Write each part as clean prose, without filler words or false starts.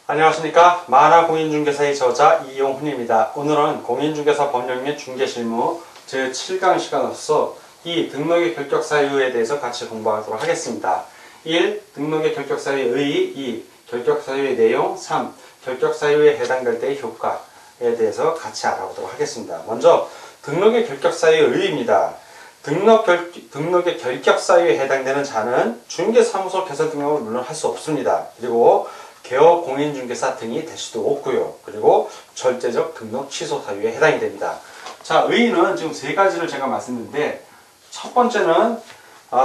안녕하십니까. 만화공인중개사의 저자 이용훈입니다. 오늘은 공인중개사 법령 및 중개실무 제7강 시간으로서 이 등록의 결격 사유에 대해서 같이 공부하도록 하겠습니다. 1. 등록의 결격 사유의 의의. 2. 결격 사유의 내용. 3. 결격 사유에 해당될 때의 효과에 대해서 같이 알아보도록 하겠습니다. 먼저 등록의 결격 사유의 의의입니다. 등록의 결격 사유에 해당되는 자는 중개사무소 개설 등록을 물론 할 수 없습니다. 그리고 개업 공인중개사 등이 될 수도 없고요. 그리고 절대적 등록 취소 사유에 해당이 됩니다. 자, 의의는 지금 세 가지를 제가 말씀드렸는데, 첫 번째는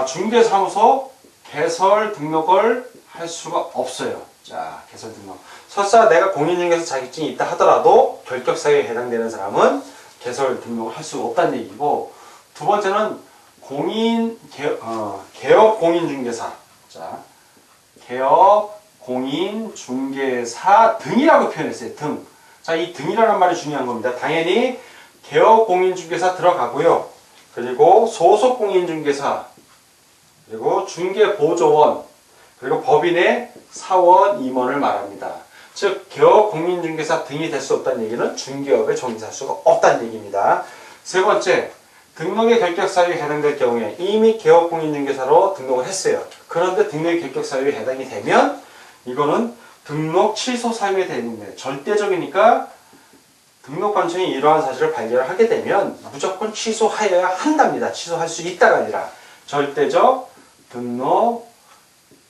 중개사무소 개설 등록을 할 수가 없어요. 자, 개설 등록. 설사 내가 공인중개사 자격증이 있다 하더라도 결격 사유에 해당되는 사람은 개설 등록을 할 수가 없다는 얘기고, 두 번째는 개업 공인중개사. 자, 개업 공인중개사 등이라고 표현했어요. 등. 자, 이 등이라는 말이 중요한 겁니다. 당연히 개업 공인중개사 들어가고요. 그리고 소속 공인중개사, 그리고 중개보조원, 그리고 법인의 사원, 임원을 말합니다. 즉, 개업 공인중개사 등이 될 수 없다는 얘기는 중개업에 종사할 수가 없다는 얘기입니다. 세 번째, 등록의 결격 사유에 해당될 경우에 이미 개업 공인중개사로 등록을 했어요. 그런데 등록의 결격 사유에 해당이 되면 이거는 등록 취소 사유에 되는데, 절대적이니까 등록관청이 이러한 사실을 발견을 하게 되면 무조건 취소하여야 한답니다. 취소할 수 있다가 아니라 절대적 등록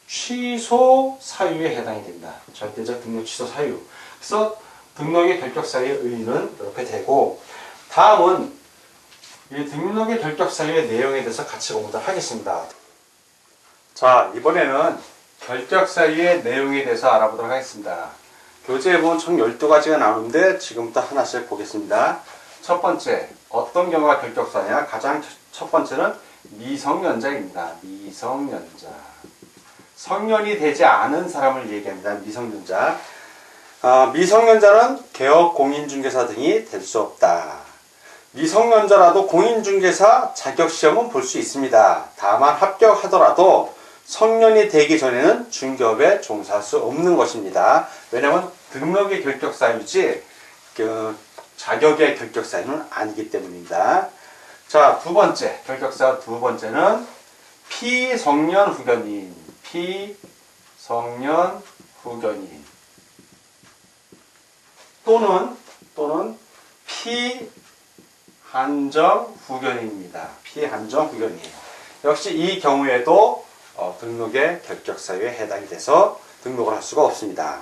취소 사유에 해당이 됩니다. 절대적 등록 취소 사유. 그래서 등록의 결격 사유의 의의는 이렇게 되고, 다음은 이 등록의 결격 사유의 내용에 대해서 같이 공부를 하겠습니다. 자, 이번에는 결격 사유의 내용에 대해서 알아보도록 하겠습니다. 교재에 보면 총 12가지가 나오는데 지금부터 하나씩 보겠습니다. 첫 번째, 어떤 경우가 결격 사유냐? 가장 첫 번째는 미성년자입니다. 미성년자. 성년이 되지 않은 사람을 얘기합니다. 미성년자. 미성년자는 개업 공인중개사 등이 될 수 없다. 미성년자라도 공인중개사 자격시험은 볼 수 있습니다. 다만 합격하더라도 성년이 되기 전에는 중개업에 종사할 수 없는 것입니다. 왜냐하면 등록의 결격 사유지 자격의 결격 사유는 아니기 때문입니다. 자, 두 번째 결격 사유 두 번째는 피성년 후견인. 피성년 후견인 또는 피한정 후견인입니다. 피한정 후견인. 역시 이 경우에도 등록의 결격 사유에 해당이 돼서 등록을 할 수가 없습니다.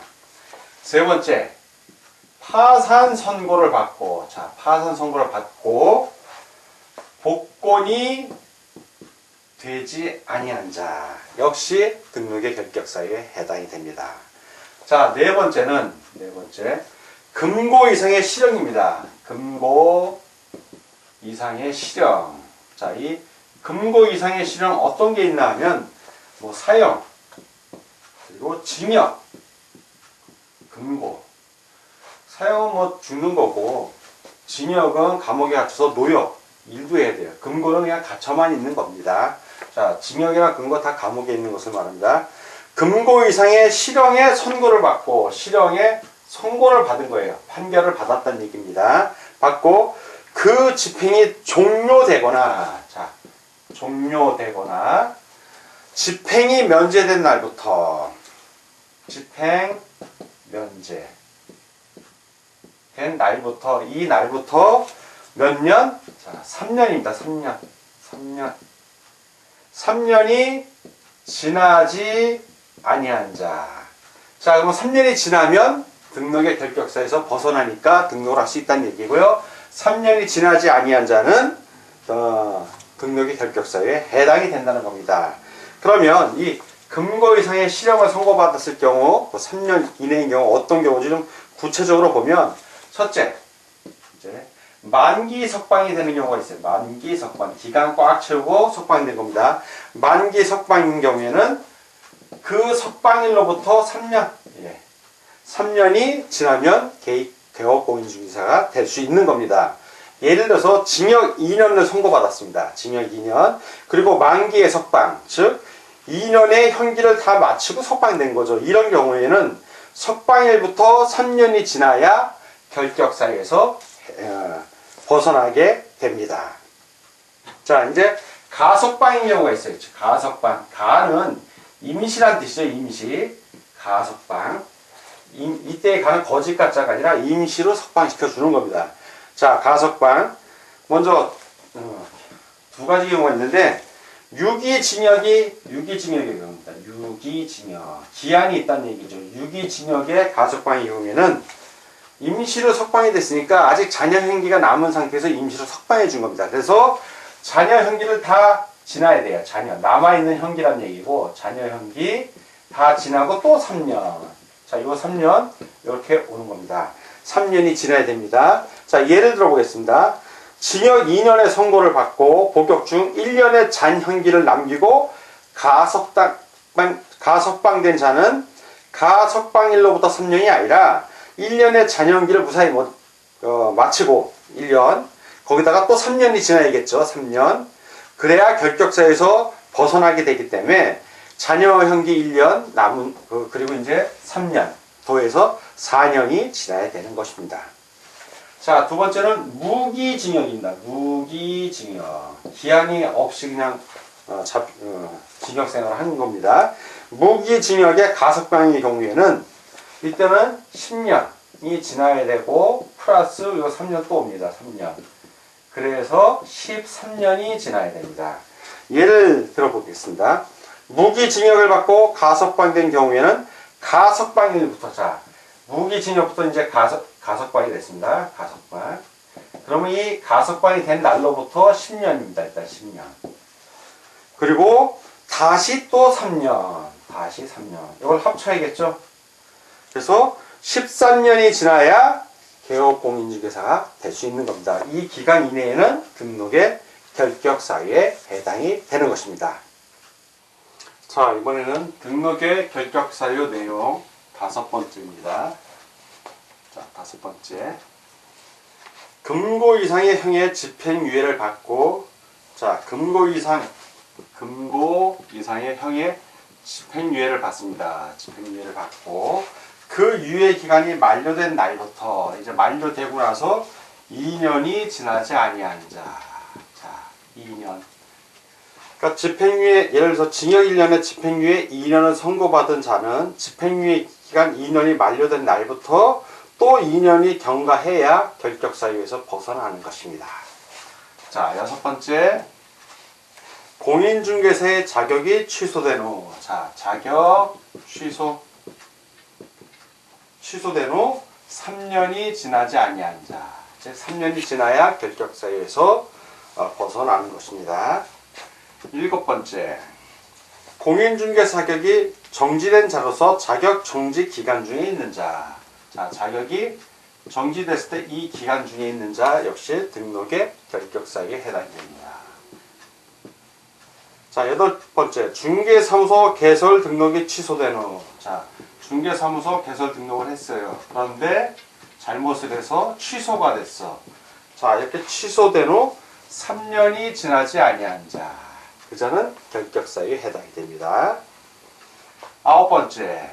세 번째, 파산 선고를 받고, 자, 파산 선고를 받고 복권이 되지 아니한 자, 역시 등록의 결격 사유에 해당이 됩니다. 자, 네 번째, 금고 이상의 실형입니다. 금고 이상의 실형. 자, 이 금고 이상의 실형 어떤 게 있나 하면 사형, 그리고 징역, 금고. 사형은 죽는 거고, 징역은 감옥에 갇혀서 노역, 일도 해야 돼요. 금고는 그냥 갇혀만 있는 겁니다. 자, 징역이나 금고 다 감옥에 있는 것을 말합니다. 금고 이상의 실형에 선고를 받고, 실형에 선고를 받은 거예요. 판결을 받았다는 얘기입니다. 받고, 그 집행이 종료되거나, 집행이 면제된 날부터, 집행 면제 된 날부터, 이 날부터 몇 년? 자, 3년입니다. 3년이 지나지 아니한 자. 자, 그러면 3년이 지나면 등록의 결격사에서 벗어나니까 등록을 할 수 있다는 얘기고요. 3년이 지나지 아니한 자는 등록의 결격사유에 해당이 된다는 겁니다. 그러면 이 금고 이상의 실형을 선고받았을 경우, 3년 이내인 경우 어떤 경우인지 좀 구체적으로 보면, 첫째, 이제 만기 석방이 되는 경우가 있어요. 만기 석방. 기간 꽉 채우고 석방이 된 겁니다. 만기 석방인 경우에는 그 석방일로부터 3년, 3년이 지나면 개업 공인중개사가 될 수 있는 겁니다. 예를 들어서 징역 2년을 선고받았습니다. 징역 2년. 그리고 만기의 석방, 즉 2년의 형기를 다 마치고 석방된 거죠. 이런 경우에는 석방일부터 3년이 지나야 결격 사유에서 벗어나게 됩니다. 자, 이제 가석방인 경우가 있어요. 가석방. 가는 임시란 뜻이죠. 임시. 가석방. 이때의 가는 거짓 가짜가 아니라 임시로 석방시켜 주는 겁니다. 자, 가석방. 먼저 두 가지 경우가 있는데 유기징역의 경우입니다. 유기징역. 기한이 있다는 얘기죠. 유기징역의 가석방의 경우에는 임시로 석방이 됐으니까 아직 잔여 형기가 남은 상태에서 임시로 석방해 준 겁니다. 그래서 잔여 형기를 다 지나야 돼요. 남아있는 형기란 얘기고, 잔여 형기 다 지나고 또 3년. 자, 요 3년, 이렇게 오는 겁니다. 3년이 지나야 됩니다. 자, 예를 들어 보겠습니다. 징역 2년의 선고를 받고, 복역 중 1년의 잔형기를 남기고, 가석방된 자는 가석방일로부터 3년이 아니라 1년의 잔형기를 무사히 마치고, 1년. 거기다가 또 3년이 지나야겠죠. 3년. 그래야 결격사에서 벗어나게 되기 때문에 잔여형기 1년 남은 그리고 이제 3년 더해서 4년이 지나야 되는 것입니다. 자, 두 번째는 무기징역입니다. 무기징역. 기한이 없이 그냥 징역 생활을 하는 겁니다. 무기징역의 가석방의 경우에는 이때는 10년이 지나야 되고 플러스 요 3년 또 옵니다. 3년. 그래서 13년이 지나야 됩니다. 예를 들어보겠습니다. 무기징역을 받고 가석방된 경우에는 가석방일부터, 자, 무기징역부터 이제 가석방이 됐습니다. 가석방. 그러면 이 가석방이 된 날로부터 10년입니다. 일단 10년. 그리고 다시 또 3년. 다시 3년. 이걸 합쳐야겠죠? 그래서 13년이 지나야 개업공인중개사가 될 수 있는 겁니다. 이 기간 이내에는 등록의 결격 사유에 해당이 되는 것입니다. 자, 이번에는 등록의 결격 사유 내용 5번째입니다. 자, 5번째. 금고 이상의 형의 집행유예를 받고, 자, 금고 이상의 형의 집행유예를 받습니다. 집행유예를 받고, 그 유예 기간이 만료된 날부터 이제 만료되고 나서 2년이 지나지 아니한 자. 자, 2년. 그러니까 집행유예, 예를 들어서 징역 1년에 집행유예 2년을 선고받은 자는 집행유예 기간 2년이 만료된 날부터 또 2년이 경과해야 결격사유에서 벗어나는 것입니다. 자, 6번째. 공인중개사의 자격이 취소된 후, 자, 자격 취소된 후 3년이 지나지 아니한 자. 즉 3년이 지나야 결격사유에서 벗어나는 것입니다. 7번째. 공인중개사 자격이 정지된 자로서 자격 정지 기간 중에 있는 자. 자, 자격이 정지됐을 때 이 기간 중에 있는 자 역시 등록의 결격사유에 해당이 됩니다. 자, 8번째. 중개사무소 개설 등록이 취소된 후. 자, 중개사무소 개설 등록을 했어요. 그런데 잘못을 해서 취소가 됐어. 자, 이렇게 취소된 후 3년이 지나지 아니한 자. 그 자는 결격사유에 해당이 됩니다. 9번째.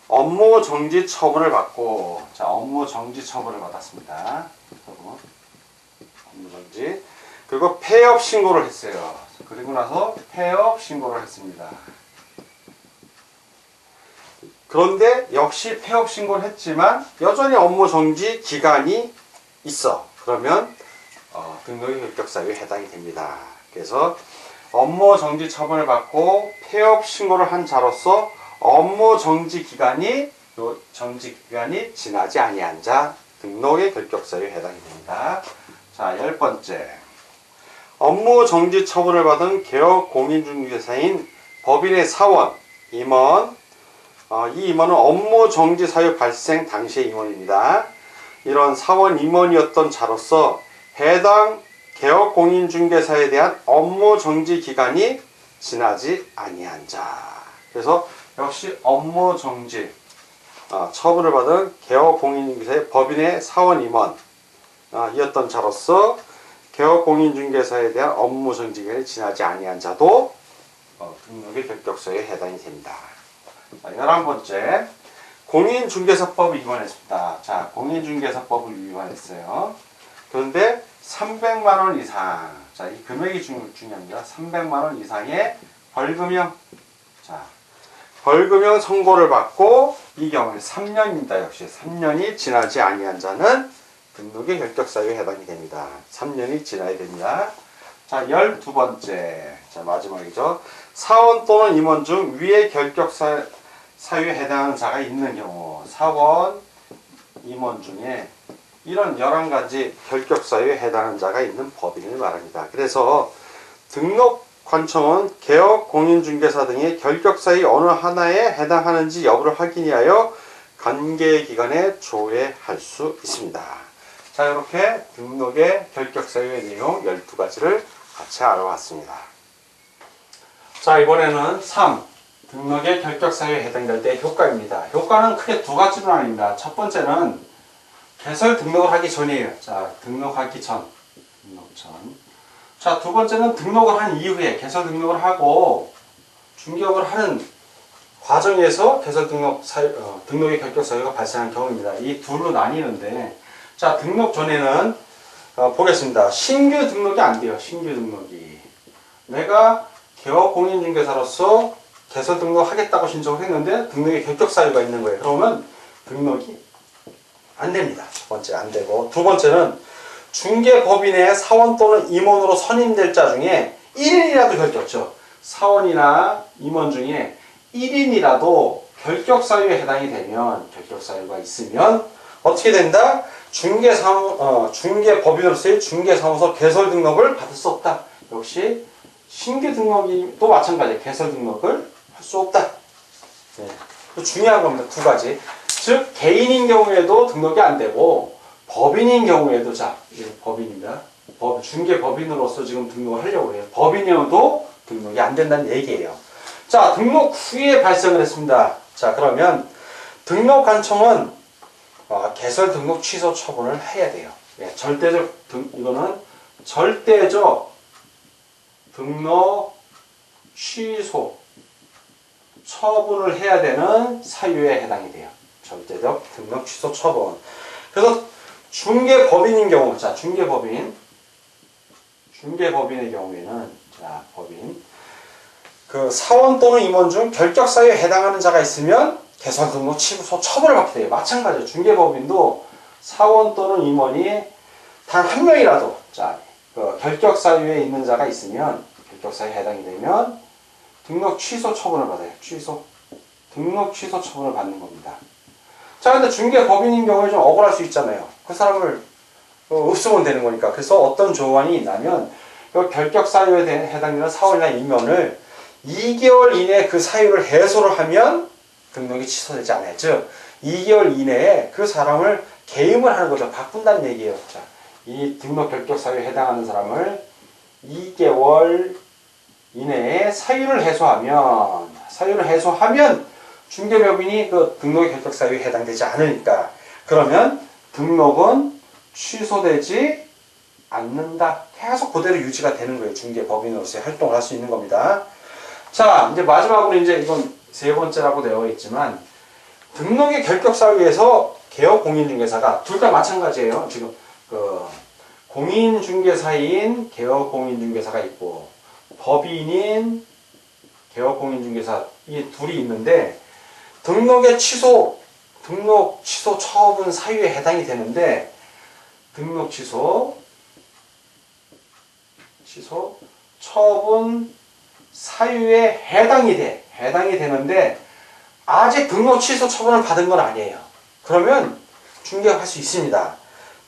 업무 정지 처분을 받고, 자, 업무 정지 처분을 받았습니다. 업무 정지. 그리고 폐업 신고를 했어요. 그리고 나서 폐업 신고를 했습니다. 그런데 역시 폐업 신고를 했지만 여전히 업무 정지 기간이 있어. 그러면 등록의 결격사유에 해당이 됩니다. 그래서 업무 정지 처분을 받고 폐업 신고를 한 자로서 업무 정지 기간이 지나지 아니한 자 등록의 결격사유에 해당이 됩니다. 자, 10번째. 업무 정지 처분을 받은 개업 공인중개사인 법인의 사원, 임원. 이 임원은 업무 정지 사유 발생 당시의 임원입니다. 이런 사원 임원이었던 자로서 해당 개업 공인중개사에 대한 업무 정지 기간이 지나지 아니한 자. 그래서 역시 업무 정지 처분을 받은 개업 공인중개사의 법인의 사원 임원 이었던 자로서 개업 공인중개사에 대한 업무 정지 기간이 지나지 아니한 자도 등록의 결격사유에 해당이 됩니다. 자, 11번째. 공인중개사법을 위반했습니다. 자, 공인중개사법을 위반했어요. 그런데 300만원 이상. 자, 이 금액이 중요합니다. 300만원 이상의 벌금형. 자, 벌금형 선고를 받고 이 경우에 3년입니다. 역시 3년이 지나지 아니한 자는 등록의 결격사유에 해당이 됩니다. 3년이 지나야 됩니다. 자, 12번째. 자, 마지막이죠. 사원 또는 임원 중 위의 결격사유에 해당하는 자가 있는 경우, 사원, 임원 중에 이런 11가지 결격사유에 해당하는 자가 있는 법인을 말합니다. 그래서 등록관청은 개업, 공인중개사 등의 결격사유 어느 하나에 해당하는지 여부를 확인하여 관계기관에 조회할 수 있습니다. 자, 이렇게 등록의 결격사유의 내용 12가지를 같이 알아봤습니다. 자, 이번에는 3. 등록의 결격사유에 해당될 때 효과입니다. 효과는 크게 두 가지로 나뉩니다. 첫 번째는 개설 등록을 하기 전이에요. 자, 등록하기 전. 등록 전. 자, 두 번째는 등록을 한 이후에 개설 등록을 하고 중개업을 하는 과정에서 개설 등록 등록의 결격 사유가 발생한 경우입니다. 이 둘로 나뉘는데, 자, 등록 전에는 보겠습니다. 신규 등록이 안 돼요. 신규 등록이. 내가 개업 공인중개사로서 개설 등록하겠다고 신청을 했는데 등록의 결격 사유가 있는 거예요. 그러면 등록이 안 됩니다. 첫 번째 안 되고, 두 번째는 중개법인의 사원 또는 임원으로 선임될 자 중에 1인이라도 결격죠. 사원이나 임원 중에 1인이라도 결격사유에 해당이 되면, 결격사유가 있으면 어떻게 된다? 중개법인으로서의 중개사무소 개설 등록을 받을 수 없다. 역시 신규 등록이 또 마찬가지예요. 개설 등록을 할 수 없다. 네. 중요한 겁니다. 두 가지. 즉 개인인 경우에도 등록이 안 되고 법인인 경우에도, 자, 법인입니다. 중개법인으로서 지금 등록을 하려고 해요. 법인이어도 등록이 안 된다는 얘기예요. 자, 등록 후에 발생을 했습니다. 자, 그러면 등록관청은 개설 등록 취소 처분을 해야 돼요. 예, 이거는 절대적 등록 취소 처분을 해야 되는 사유에 해당이 돼요. 절대적 등록 취소 처분. 그래서 중개법인인 경우, 자, 중개법인의 경우에는, 자, 법인, 그 사원 또는 임원 중 결격 사유에 해당하는 자가 있으면 개설 등록 취소 처분을 받게 돼요. 마찬가지로 중개법인도 사원 또는 임원이 단 한 명이라도, 자, 그 결격 사유에 있는 자가 있으면, 결격 사유에 해당이 되면 등록 취소 처분을 받아요. 등록 취소 처분을 받는 겁니다. 자, 근데 중개법인인 경우에 좀 억울할 수 있잖아요. 그 사람을 없으면 되는 거니까. 그래서 어떤 조항이 있냐면, 그 결격 사유에 해당되는 사원이나 임원을 2개월 이내에 그 사유를 해소를 하면 등록이 취소되지 않아요. 즉, 2개월 이내에 그 사람을 계임을 하는 거죠. 바꾼다는 얘기예요. 자, 이 등록 결격 사유에 해당하는 사람을 2개월 이내에 사유를 해소하면 중개법인이 그 등록의 결격 사유에 해당되지 않으니까, 그러면 등록은 취소되지 않는다. 계속 그대로 유지가 되는 거예요. 중개법인으로서의 활동을 할 수 있는 겁니다. 자, 이제 마지막으로, 이제 이건 세 번째라고 되어 있지만, 등록의 결격 사유에서 개업 공인중개사가 둘 다 마찬가지예요. 지금 그 공인중개사인 개업 공인중개사가 있고 법인인 개업 공인중개사, 이 둘이 있는데 등록 취소 처분 사유에 해당이 되는데, 등록 취소 처분 사유에 해당이 되는데 아직 등록 취소 처분을 받은 건 아니에요. 그러면 중개업할 수 있습니다.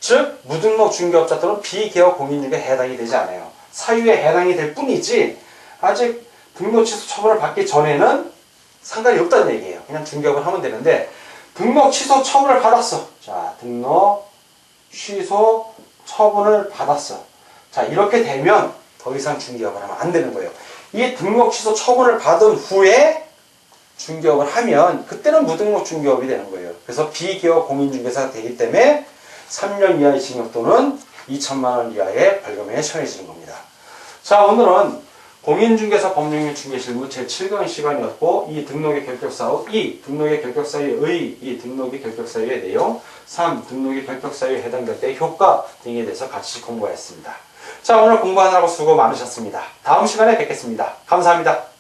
즉, 무등록 중개업자들은 비개업 공인중개에 해당이 되지 않아요. 사유에 해당이 될 뿐이지 아직 등록 취소 처분을 받기 전에는 상관이 없다는 얘기예요. 그냥 중개업을 하면 되는데, 등록 취소 처분을 받았어. 자, 등록 취소 처분을 받았어. 자, 이렇게 되면 더 이상 중개업을 하면 안 되는 거예요. 이 등록 취소 처분을 받은 후에 중개업을 하면 그때는 무등록 중개업이 되는 거예요. 그래서 비개업 공인중개사가 되기 때문에 3년 이하의 징역 또는 2천만 원 이하의 벌금에 처해지는 겁니다. 자, 오늘은 공인중개사 법령인 중개실무 제7강 시간이었고, 이 등록의 결격 사유, 2. 등록의 결격 사유의, 이 등록의 결격 사유의 내용, 3. 등록의 결격 사유에 해당될 때 효과 등에 대해서 같이 공부하였습니다. 자, 오늘 공부하느라고 수고 많으셨습니다. 다음 시간에 뵙겠습니다. 감사합니다.